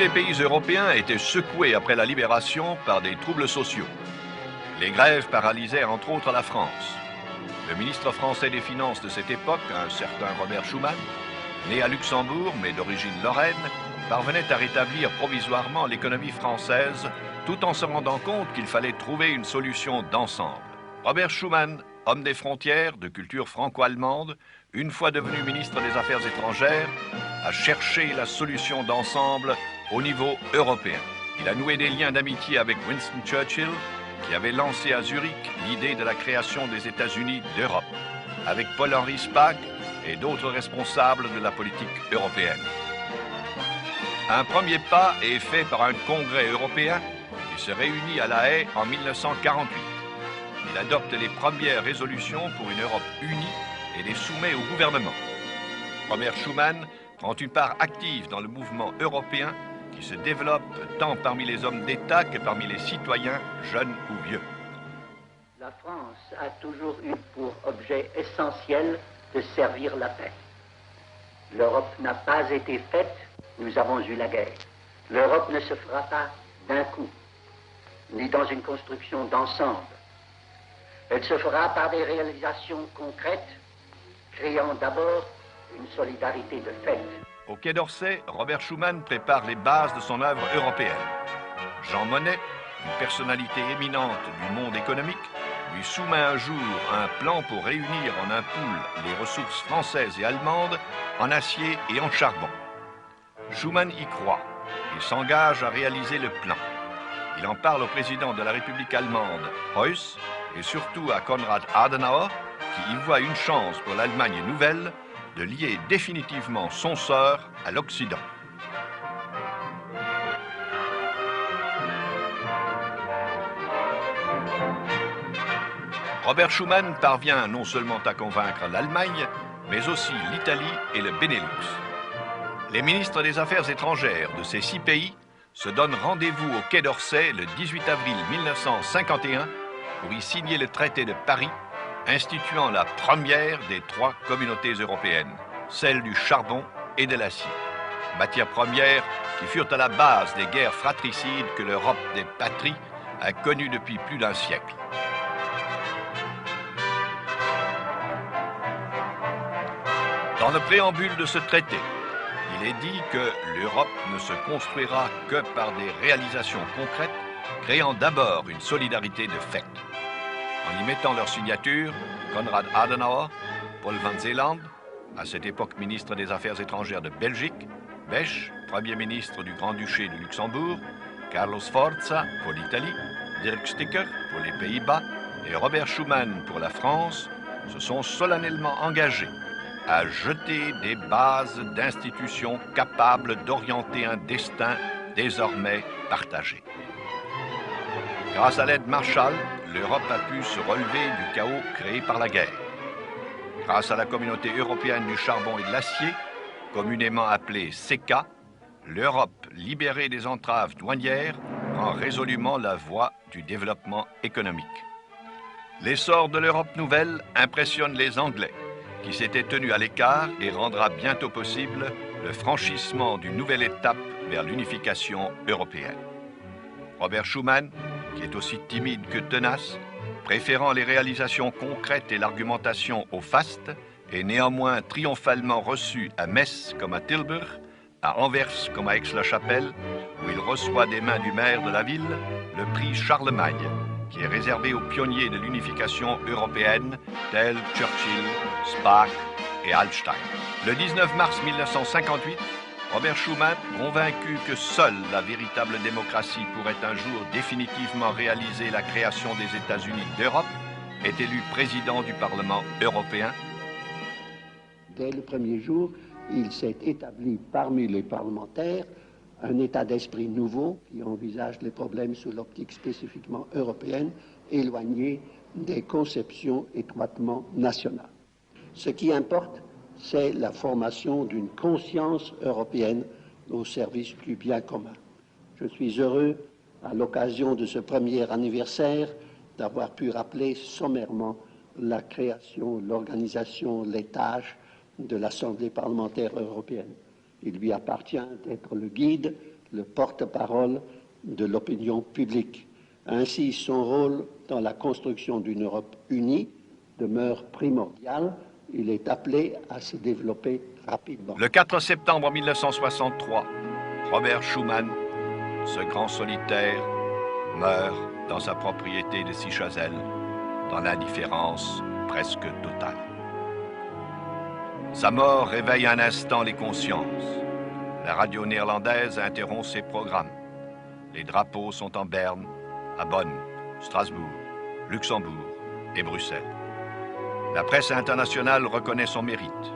les pays européens étaient secoués après la libération par des troubles sociaux. Les grèves paralysèrent entre autres la France. Le ministre français des Finances de cette époque, un certain Robert Schuman, né à Luxembourg mais d'origine lorraine, parvenait à rétablir provisoirement l'économie française tout en se rendant compte qu'il fallait trouver une solution d'ensemble. Robert Schuman, homme des frontières, de culture franco-allemande, une fois devenu ministre des Affaires étrangères, a cherché la solution d'ensemble au niveau européen. Il a noué des liens d'amitié avec Winston Churchill, qui avait lancé à Zurich l'idée de la création des États-Unis d'Europe, avec Paul-Henri Spaak et d'autres responsables de la politique européenne. Un premier pas est fait par un congrès européen qui se réunit à La Haye en 1948. Il adopte les premières résolutions pour une Europe unie et les soumet au gouvernement. Robert Schuman prend une part active dans le mouvement européen qui se développe tant parmi les hommes d'État que parmi les citoyens, jeunes ou vieux. La France a toujours eu pour objet essentiel de servir la paix. L'Europe n'a pas été faite, nous avons eu la guerre. L'Europe ne se fera pas d'un coup, ni dans une construction d'ensemble. Elle se fera par des réalisations concrètes, créant d'abord une solidarité de fait. Au Quai d'Orsay, Robert Schuman prépare les bases de son œuvre européenne. Jean Monnet, une personnalité éminente du monde économique, lui soumet un jour un plan pour réunir en un pool les ressources françaises et allemandes en acier et en charbon. Schuman y croit. Il s'engage à réaliser le plan. Il en parle au président de la République allemande, Heuss, et surtout à Konrad Adenauer, qui y voit une chance pour l'Allemagne nouvelle de lier définitivement son sort à l'Occident. Robert Schuman parvient non seulement à convaincre l'Allemagne, mais aussi l'Italie et le Benelux. Les ministres des Affaires étrangères de ces 6 pays se donnent rendez-vous au Quai d'Orsay le 18 avril 1951 pour y signer le traité de Paris, instituant la première des 3 communautés européennes, celle du charbon et de l'acier, matières premières qui furent à la base des guerres fratricides que l'Europe des patries a connues depuis plus d'un siècle. Dans le préambule de ce traité, il est dit que l'Europe ne se construira que par des réalisations concrètes, créant d'abord une solidarité de fait. En y mettant leur signature, Konrad Adenauer, Paul van Zeeland, à cette époque ministre des Affaires étrangères de Belgique, Bech, Premier ministre du Grand-Duché de Luxembourg, Carlos Sforza pour l'Italie, Dirk Sticker pour les Pays-Bas et Robert Schuman pour la France, se sont solennellement engagés à jeter des bases d'institutions capables d'orienter un destin désormais partagé. Grâce à l'aide Marshall, l'Europe a pu se relever du chaos créé par la guerre. Grâce à la communauté européenne du charbon et de l'acier, communément appelée CECA, l'Europe, libérée des entraves douanières, prend résolument la voie du développement économique. L'essor de l'Europe nouvelle impressionne les Anglais, qui s'étaient tenus à l'écart et rendra bientôt possible le franchissement d'une nouvelle étape vers l'unification européenne. Robert Schuman, qui est aussi timide que tenace, préférant les réalisations concrètes et l'argumentation au faste, est néanmoins triomphalement reçu à Metz comme à Tilburg, à Anvers comme à Aix-la-Chapelle, où il reçoit des mains du maire de la ville le prix Charlemagne, qui est réservé aux pionniers de l'unification européenne tels Churchill, Spaak et Hallstein. Le 19 mars 1958, Robert Schuman, convaincu que seule la véritable démocratie pourrait un jour définitivement réaliser la création des États-Unis d'Europe, est élu président du Parlement européen. Dès le premier jour, il s'est établi parmi les parlementaires un état d'esprit nouveau qui envisage les problèmes sous l'optique spécifiquement européenne, éloigné des conceptions étroitement nationales. Ce qui importe, c'est la formation d'une conscience européenne au service du bien commun. Je suis heureux, à l'occasion de ce premier anniversaire, d'avoir pu rappeler sommairement la création, l'organisation, les tâches de l'Assemblée parlementaire européenne. Il lui appartient d'être le guide, le porte-parole de l'opinion publique. Ainsi, son rôle dans la construction d'une Europe unie demeure primordial. Il est appelé à se développer rapidement. Le 4 septembre 1963, Robert Schuman, ce grand solitaire, meurt dans sa propriété de Sichazel, dans l'indifférence presque totale. Sa mort réveille un instant les consciences. La radio néerlandaise interrompt ses programmes. Les drapeaux sont en berne, à Bonn, Strasbourg, Luxembourg et Bruxelles. La presse internationale reconnaît son mérite.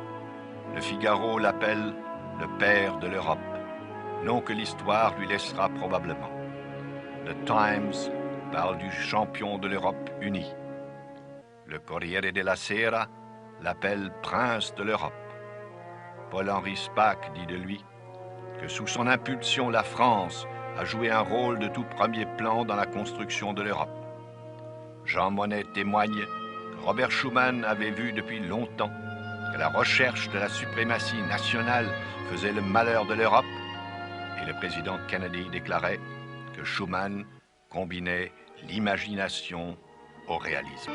Le Figaro l'appelle le père de l'Europe, nom que l'histoire lui laissera probablement. Le Times parle du champion de l'Europe unie. Le Corriere della Sera l'appelle prince de l'Europe. Paul-Henri Spaak dit de lui que sous son impulsion, la France a joué un rôle de tout premier plan dans la construction de l'Europe. Jean Monnet témoigne que Robert Schuman avait vu depuis longtemps que la recherche de la suprématie nationale faisait le malheur de l'Europe, et le président Kennedy déclarait que Schuman combinait l'imagination au réalisme.